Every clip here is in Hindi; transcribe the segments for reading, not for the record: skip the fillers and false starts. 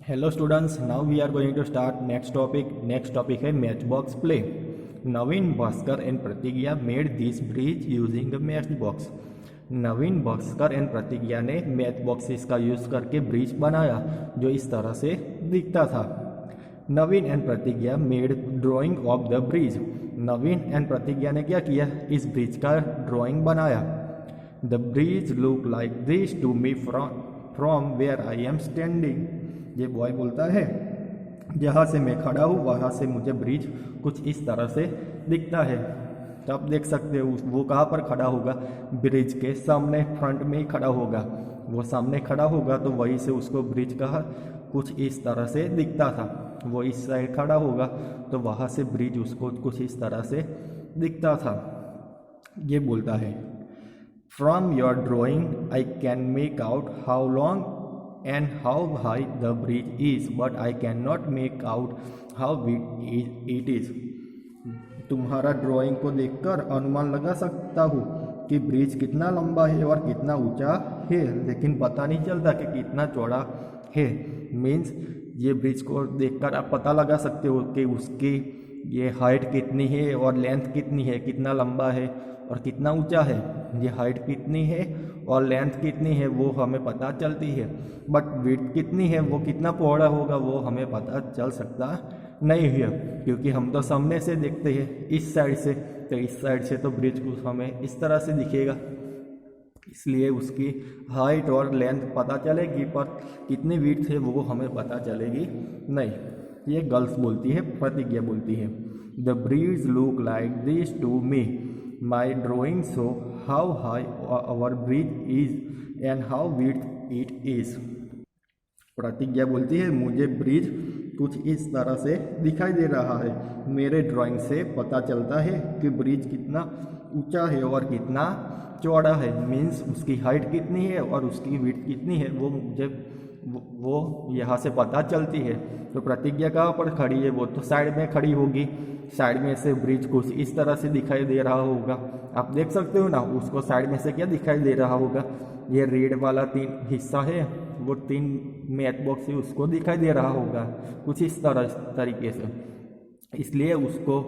Hello students, now we are going to start next topic. Next topic है match box play. Naveen Bhaskar and Pratigya made this bridge using match box. Naveen Bhaskar and Pratigya ने मैच बॉक्सेस का यूज करके ब्रिज बनाया जो इस तरह से दिखता था. Naveen and Pratigya made drawing of the bridge. Naveen and Pratigya ने क्या किया, इस ब्रिज का ड्राइंग बनाया. The bridge look like this to me from where I am standing. ये बॉय बोलता है, जहाँ से मैं खड़ा हूँ वहाँ से मुझे ब्रिज कुछ इस तरह से दिखता है. तो आप देख सकते हो वो कहाँ पर खड़ा होगा, ब्रिज के सामने फ्रंट में ही खड़ा होगा. वो सामने खड़ा होगा तो वहीं से उसको ब्रिज का कुछ इस तरह से दिखता था. वो इस साइड खड़ा होगा तो वहाँ से ब्रिज उसको कुछ इस तरह से दिखता था. ये बोलता है, from your drawing I can make out how long and how high the bridge is, but I cannot make out how big it is. तुम्हारा ड्राइंग को देखकर अनुमान लगा सकता हूँ कि ब्रिज कितना लंबा है और कितना ऊंचा है, लेकिन पता नहीं चलता कि कितना चौड़ा है. मीन्स ये ब्रिज को देखकर आप पता लगा सकते हो कि उसकी ये हाइट कितनी है और लेंथ कितनी है, कितना लंबा है और कितना ऊंचा है. ये हाइट कितनी है और लेंथ कितनी है वो हमें पता चलती है, बट विड्थ कितनी है, वो कितना पौड़ा होगा वो हमें पता चल सकता नहीं है, क्योंकि हम तो सामने से देखते हैं इस साइड से. तो इस साइड से तो ब्रिज को हमें इस तरह से दिखेगा, इसलिए उसकी हाइट और लेंथ पता चलेगी, पर कितनी विड्थ है वो हमें पता चलेगी नहीं. ये गर्ल्स बोलती है, प्रतिज्ञा बोलती है, the bridge look like this to me. My drawing show how high our bridge is and how width it is. Pratigya बोलती है, मुझे ब्रिज कुछ इस तरह से दिखाई दे रहा है. मेरे ड्राइंग से पता चलता है कि ब्रिज कितना ऊंचा है और कितना चौड़ा है. मीन्स उसकी हाइट कितनी है और उसकी विड्थ कितनी है वो मुझे वो यहाँ से पता चलती है. तो प्रतिज्ञा कहाँ पर खड़ी है, वो तो साइड में खड़ी होगी. साइड में से ब्रिज कुछ इस तरह से दिखाई दे रहा होगा. आप देख सकते हो ना, उसको साइड में से क्या दिखाई दे रहा होगा, ये रेड वाला 3 हिस्सा है, वो 3 मैच बॉक्स है, उसको दिखाई दे रहा होगा कुछ इस तरीके से. इसलिए उसको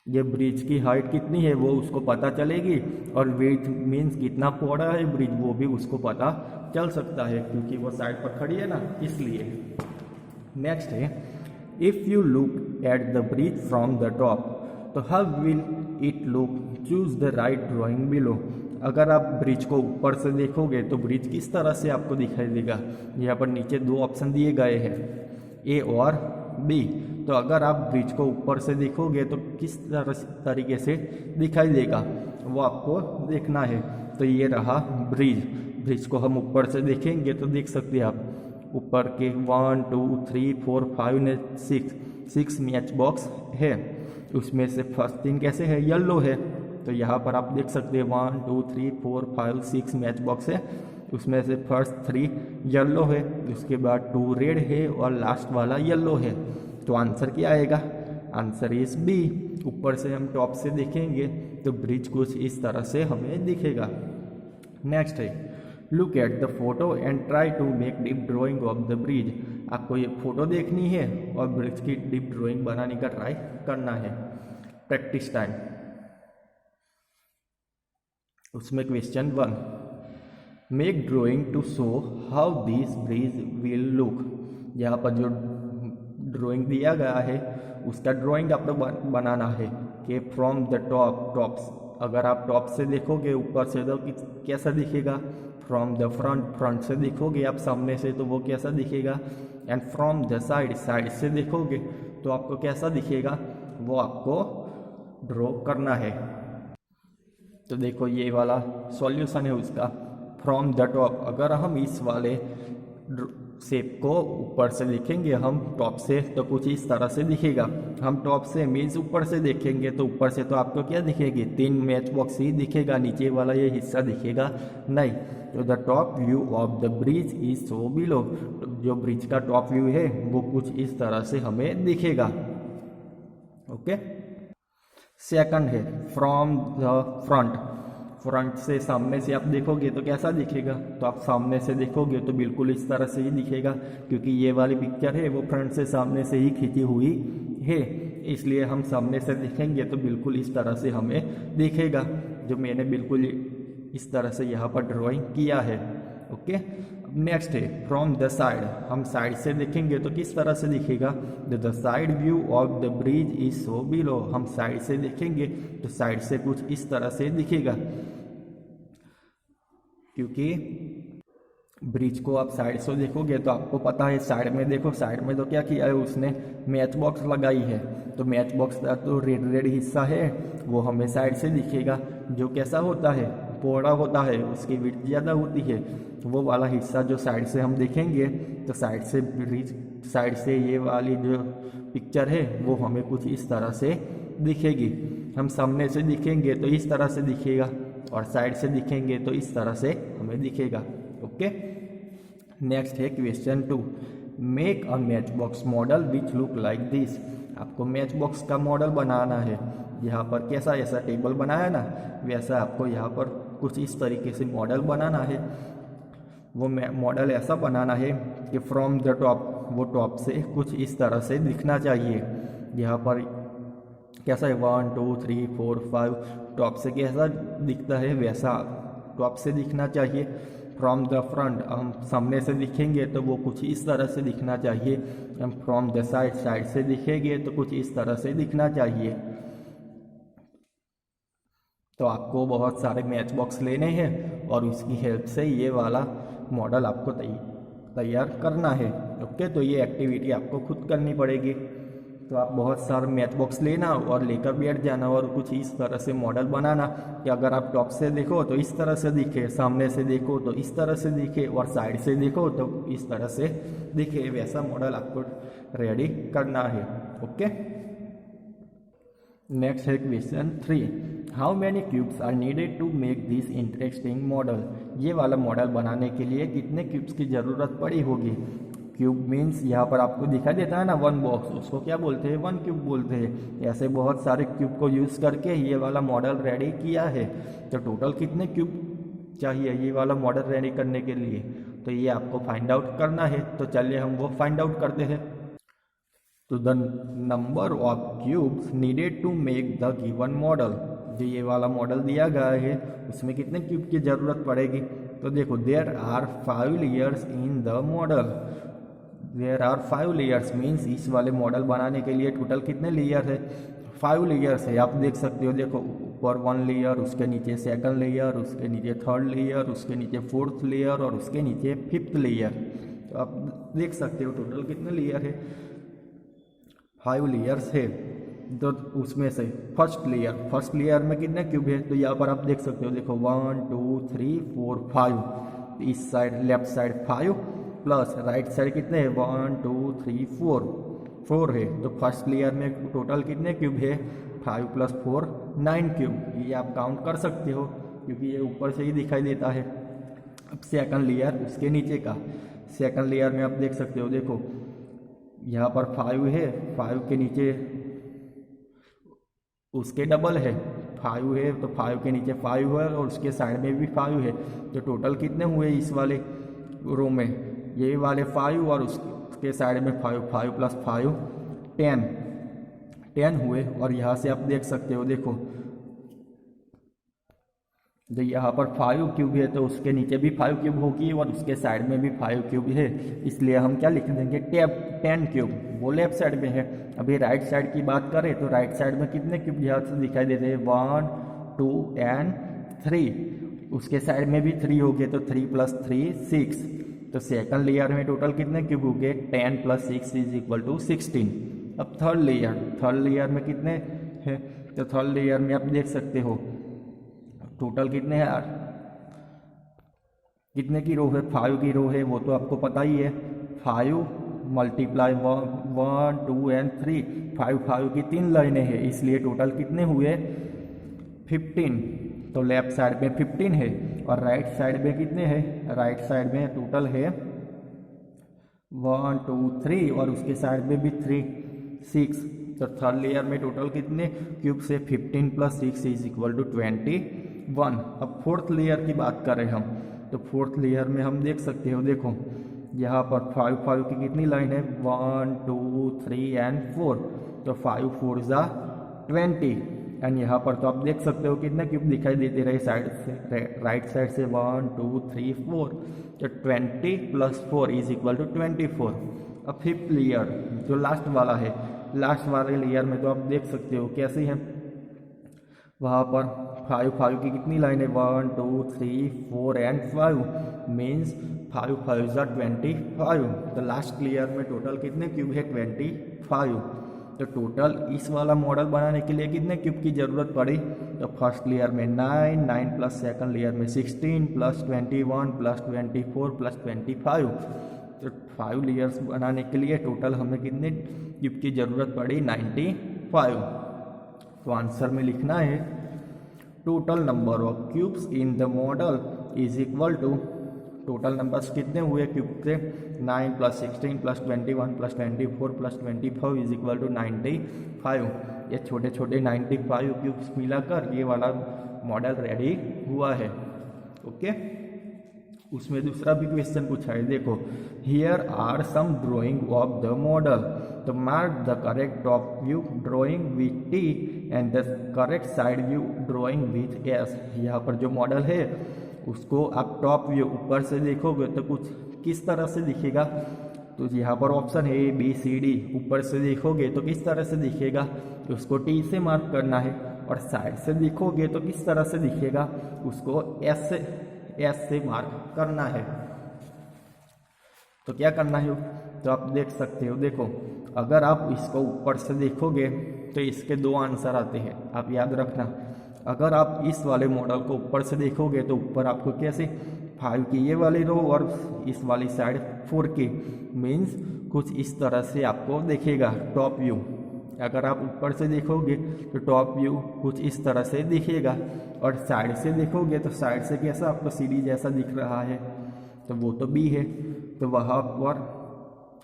ये ब्रिज की हाइट कितनी है वो उसको पता चलेगी, और विड्थ मीन्स कितना पौड़ा है ब्रिज वो भी उसको पता चल सकता है, क्योंकि वो साइड पर खड़ी है ना, इसलिए. नेक्स्ट है, if you look at the bridge from the top तो how will it look, choose the right drawing below. अगर आप ब्रिज को ऊपर से देखोगे तो ब्रिज किस तरह से आपको दिखाई देगा. यहाँ पर नीचे 2 ऑप्शन दिए गए हैं, ए और बी. तो अगर आप ब्रिज को ऊपर से देखोगे तो किस तरीके से दिखाई देगा वो आपको देखना है. तो ये रहा ब्रिज. ब्रिज को हम ऊपर से देखेंगे तो देख सकते हैं आप ऊपर के 1 2 3 4 5 ने 6 मैच बॉक्स है. उसमें से फर्स्ट 3 कैसे है, येलो है. तो यहाँ पर आप देख सकते हैं 1 2 3 4 5 6 मैच बॉक्स है. उसमें से फर्स्ट 3 येलो है, उसके बाद 2 रेड है और लास्ट वाला येलो है. तो आंसर क्या आएगा, आंसर इज बी. ऊपर से हम टॉप से देखेंगे तो ब्रिज कुछ इस तरह से हमें दिखेगा. नेक्स्ट है, look at the photo and try to make deep drawing of the bridge. आपको ये फोटो देखनी है और ब्रिज की डीप ड्राइंग बनाने का ट्राई करना है. Practice time. उसमें question 1, make drawing to show how this bridge will look. यहाँ पर जो ड्राइंग दिया गया है उसका ड्राइंग आपको बनाना है कि फ्रॉम द टॉप्स. अगर आप टॉप से देखोगे ऊपर से तो कैसा दिखेगा, फ्रॉम द फ्रंट से देखोगे आप सामने से तो वो कैसा दिखेगा, एंड फ्रॉम द साइड से देखोगे तो आपको कैसा दिखेगा वो आपको ड्रॉ करना है. तो देखो ये वाला सॉल्यूशन है उसका, फ्रॉम द टॉप. अगर हम इस वाले शेप को ऊपर से देखेंगे हम टॉप से तो कुछ इस तरह से दिखेगा. हम टॉप से मीन्स ऊपर से देखेंगे तो ऊपर से तो आपको क्या दिखेगी, 3 मैच बॉक्स ही दिखेगा, नीचे वाला ये हिस्सा दिखेगा नहीं. तो the top view of the bridge is so below. जो ब्रिज का टॉप व्यू है वो कुछ इस तरह से हमें दिखेगा. ओके. सेकंड है फ्रॉम द फ्रंट. फ्रंट से सामने से आप देखोगे तो कैसा दिखेगा, तो आप सामने से देखोगे तो बिल्कुल इस तरह से ही दिखेगा, क्योंकि ये वाली पिक्चर है वो फ्रंट से सामने से ही खींची हुई है, इसलिए हम सामने से देखेंगे तो बिल्कुल इस तरह से हमें दिखेगा, जो मैंने बिल्कुल इस तरह से यहाँ पर ड्राइंग किया है। ओके, नेक्स्ट है फ्रॉम द साइड। हम साइड से देखेंगे तो किस तरह से दिखेगा, the side view of the bridge is so below. हम साइड से देखेंगे तो साइड से कुछ इस तरह से दिखेगा, क्योंकि ब्रिज को आप साइड से देखोगे तो आपको पता है, साइड में देखो, साइड में तो क्या किया है उसने, मैच बॉक्स लगाई है, तो मैच बॉक्स का तो रेड रेड हिस्सा है वो हमें साइड से दिखेगा, जो कैसा होता है, पौड़ा होता है, उसकी विड्थ ज़्यादा होती है, वो वाला हिस्सा जो साइड से हम देखेंगे तो साइड से ब्रिज, साइड से ये वाली जो पिक्चर है वो हमें कुछ इस तरह से दिखेगी। हम सामने से दिखेंगे तो इस तरह से दिखेगा, और साइड से दिखेंगे तो इस तरह से हमें दिखेगा। ओके, नेक्स्ट है question 2, make a match box model which look like this. आपको मैच बॉक्स का मॉडल बनाना है, यहाँ पर कैसा ऐसा टेबल बनाया ना, वैसा आपको यहाँ पर कुछ इस तरीके से मॉडल बनाना है। वो मॉडल ऐसा बनाना है कि फ्रॉम द टॉप, वो टॉप से कुछ इस तरह से दिखना चाहिए। यहाँ पर कैसा है 1 2 3 4 5, टॉप से कैसा दिखता है वैसा टॉप से दिखना चाहिए। फ्रॉम द फ्रंट, हम सामने से दिखेंगे तो वो कुछ इस तरह से दिखना चाहिए। हम फ्रॉम द साइड, साइड से दिखेंगे तो कुछ इस तरह से दिखना चाहिए। तो आपको बहुत सारे मैच बॉक्स लेने हैं और उसकी हेल्प से ये वाला मॉडल आपको तैयार करना है। ओके, तो ये एक्टिविटी आपको खुद करनी पड़ेगी। तो आप बहुत सारे मैच बॉक्स लेना और लेकर बैठ जाना और कुछ इस तरह से मॉडल बनाना कि अगर आप टॉप से देखो तो इस तरह से दिखे, सामने से देखो तो इस तरह से दिखे, और साइड से देखो तो इस तरह से दिखे, वैसा मॉडल आपको रेडी करना है। ओके, नेक्स्ट है question 3, how many cubes are needed to make this interesting model. ये वाला मॉडल बनाने के लिए कितने क्यूब्स की ज़रूरत पड़ी होगी। क्यूब मीन्स यहाँ पर आपको दिखाई देता है ना 1 बॉक्स, उसको क्या बोलते हैं, 1 क्यूब बोलते हैं। ऐसे बहुत सारे क्यूब को यूज़ करके ये वाला मॉडल रेडी किया है। तो टोटल कितने क्यूब चाहिए ये वाला मॉडल रेडी करने के लिए, तो ये आपको फाइंड आउट करना है। तो चलिए हम वो फाइंड आउट करते हैं। तो the number of cubes needed to make the given model, जो ये वाला मॉडल दिया गया है उसमें कितने क्यूब की ज़रूरत पड़ेगी। तो देखो, there are 5 layers in the model. There are 5 layers means इस वाले मॉडल बनाने के लिए टोटल कितने लेयर है, 5 लेयर्स है। आप देख सकते हो, देखो ऊपर 1 लेयर, उसके नीचे 2nd लेयर, उसके नीचे 3rd लेयर, उसके नीचे 4th लेयर और उसके नीचे 5th लेयर। तो आप देख सकते हो टोटल कितने लेयर है, 5 लेयर्स है। तो उसमें से फर्स्ट लेयर में कितने क्यूब है, तो यहाँ पर आप देख सकते हो, देखो 1 2 3 4 5। इस side left side 5 plus right side कितने हैं 1 2 3 4 है। तो फर्स्ट लेयर में टोटल कितने क्यूब है, 5 + 4 9 क्यूब। ये आप काउंट कर सकते हो क्योंकि ये ऊपर से ही दिखाई देता है। अब 2nd लेयर, उसके नीचे का 2nd लेयर में आप देख सकते हो, देखो यहाँ पर 5 है, 5 के नीचे उसके डबल है, 5 है तो 5 के नीचे 5 है और उसके साइड में भी 5 है। तो टोटल कितने हुए इस वाले रो में, ये वाले 5 और उसके साइड में 5 + 5 10 हुए। और यहाँ से आप देख सकते हो, देखो जो यहाँ पर 5 क्यूब है तो उसके नीचे भी 5 क्यूब होगी और उसके साइड में भी 5 क्यूब है, इसलिए हम क्या लिख देंगे 10 क्यूब। वो लेफ्ट साइड में है। अभी राइट साइड की बात करें तो राइट साइड में कितने क्यूब यहाँ से दिखाई देते हैं 1 2 एंड 3। उसके साइड में भी 3 हो गए तो 3 + 3 6। तो 2nd लेयर में टोटल कितने क्यूब हो गए 10 + 6 = 16। अब 3rd लेयर में कितने हैं, तो 3rd लेयर में आप देख सकते हो टोटल कितने हैं यार, कितने की रो है, 5 की रो है, वो तो आपको पता ही है। 5 × 1 2 एंड 3, 5 की 3 लाइनें हैं, इसलिए टोटल कितने हुए 15। तो लेफ्ट साइड में 15 है और राइट साइड में कितने हैं, राइट साइड में टोटल है 1 2 3 और उसके साइड में भी 3 6। तो 3rd लेयर में टोटल कितने क्यूब से 15 + 6 = 21 1। अब फोर्थ लेयर की बात करें हम, तो फोर्थ लेयर में हम देख सकते हो, देखो यहाँ पर 5 5 की कितनी लाइन है, 1 2 3 एंड 4, तो 5 4 ज़ा 20 एंड यहाँ पर तो आप देख सकते हो कितने क्यूब दिखाई देते रहे साइड से, राइट साइड से 1 2 3 4, तो 20 + 4 इज इक्वल टू 24। अब फिफ्थ लेयर जो लास्ट वाला है, लास्ट वाले लेयर में तो आप देख सकते हो कैसी है, वहाँ पर 5 5 की कितनी लाइन है, 1 2 3 4 एंड 5, मीन्स 5 5 ज़ा 25। तो लास्ट लेयर में टोटल कितने क्यूब है, 25। तो टोटल इस वाला मॉडल बनाने के लिए कितने क्यूब की ज़रूरत पड़ी, तो फर्स्ट लेयर में 9 9 प्लस सेकंड लेयर में 16 प्लस 21 प्लस 24 प्लस 25। तो 5 लेयर्स बनाने के लिए टोटल हमें कितने क्यूब की ज़रूरत पड़ी, 95। तो आंसर में लिखना है total number of cubes in the model is equal to, total numbers कितने हुए क्यूब से, 9 + 16 + 21 + 24 + 25 इज इक्वल टू 95। ये छोटे छोटे 95 क्यूब्स मिलाकर ये वाला मॉडल रेडी हुआ है। ओके, उसमें दूसरा भी क्वेश्चन पूछा है, देखो here are some drawing of the model, तो mark the correct top view drawing with T and the correct side view drawing with S. यहाँ पर जो मॉडल है उसको आप टॉप व्यू ऊपर से देखोगे तो कुछ किस तरह से दिखेगा, तो यहाँ पर ऑप्शन है A B C D, ऊपर से देखोगे तो किस तरह से दिखेगा, तो उसको टी से मार्क करना है, और साइड से देखोगे तो किस तरह से दिखेगा, उसको एस से मार्क करना है। तो क्या करना है, तो आप देख सकते हो, देखो अगर आप इसको ऊपर से देखोगे तो इसके दो आंसर आते हैं, आप याद रखना। अगर आप इस वाले मॉडल को ऊपर से देखोगे तो ऊपर आपको कैसे 5 की ये वाली रो और इस वाली साइड 4 की, मीन्स कुछ इस तरह से आपको दिखेगा टॉप व्यू। अगर आप ऊपर से देखोगे तो टॉप व्यू कुछ इस तरह से दिखेगा, और साइड से देखोगे तो साइड से कैसा आपको सीढ़ी जैसा दिख रहा है, तो वो तो बी है, तो वहाँ पर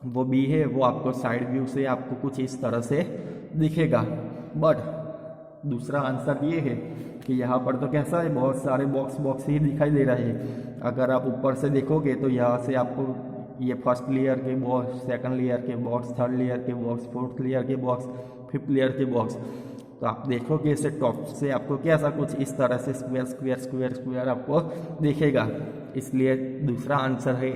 वो बी है, वो आपको साइड व्यू से आपको कुछ इस तरह से दिखेगा। बट दूसरा आंसर ये है कि यहाँ पर तो कैसा है, बहुत सारे बॉक्स ही दिखाई दे रहे हैं। अगर आप ऊपर से देखोगे तो यहाँ से आपको ये फर्स्ट लेयर के बॉक्स, सेकंड लेयर के बॉक्स, थर्ड लेयर के बॉक्स, फोर्थ लेयर के बॉक्स, फिफ्थ लेयर के बॉक्स, तो आप देखोगे इसे टॉप से आपको कैसा कुछ इस तरह से स्क्वायर स्क्वायर स्क्वायर स्क्वायर आपको दिखेगा। इसलिए दूसरा आंसर है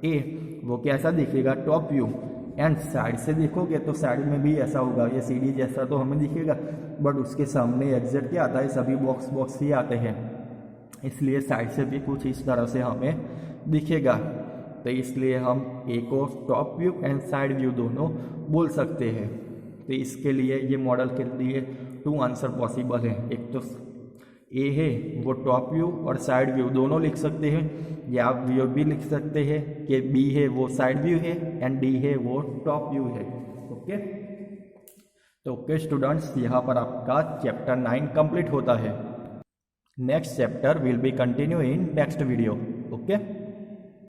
ए, वो कैसा दिखेगा, टॉप व्यू। एंड साइड से देखोगे तो साइड में भी ऐसा होगा, ये सीढ़ी जैसा तो हमें दिखेगा, बट उसके सामने एग्जैक्ट क्या आता है, सभी बॉक्स ही आते हैं, इसलिए साइड से भी कुछ इस तरह से हमें दिखेगा। तो इसलिए हम ए को top view and side view दोनों बोल सकते हैं। तो इसके लिए ये मॉडल के लिए 2 आंसर पॉसिबल है, एक तो ए है वो टॉप व्यू और साइड व्यू दोनों लिख सकते हैं, या आप व्यू भी लिख सकते हैं कि बी है वो साइड व्यू है एंड डी है वो टॉप व्यू है। ओके, तो ओके स्टूडेंट्स, यहाँ पर आपका चैप्टर 9 कंप्लीट होता है। Next chapter will be continue in next video. Okay.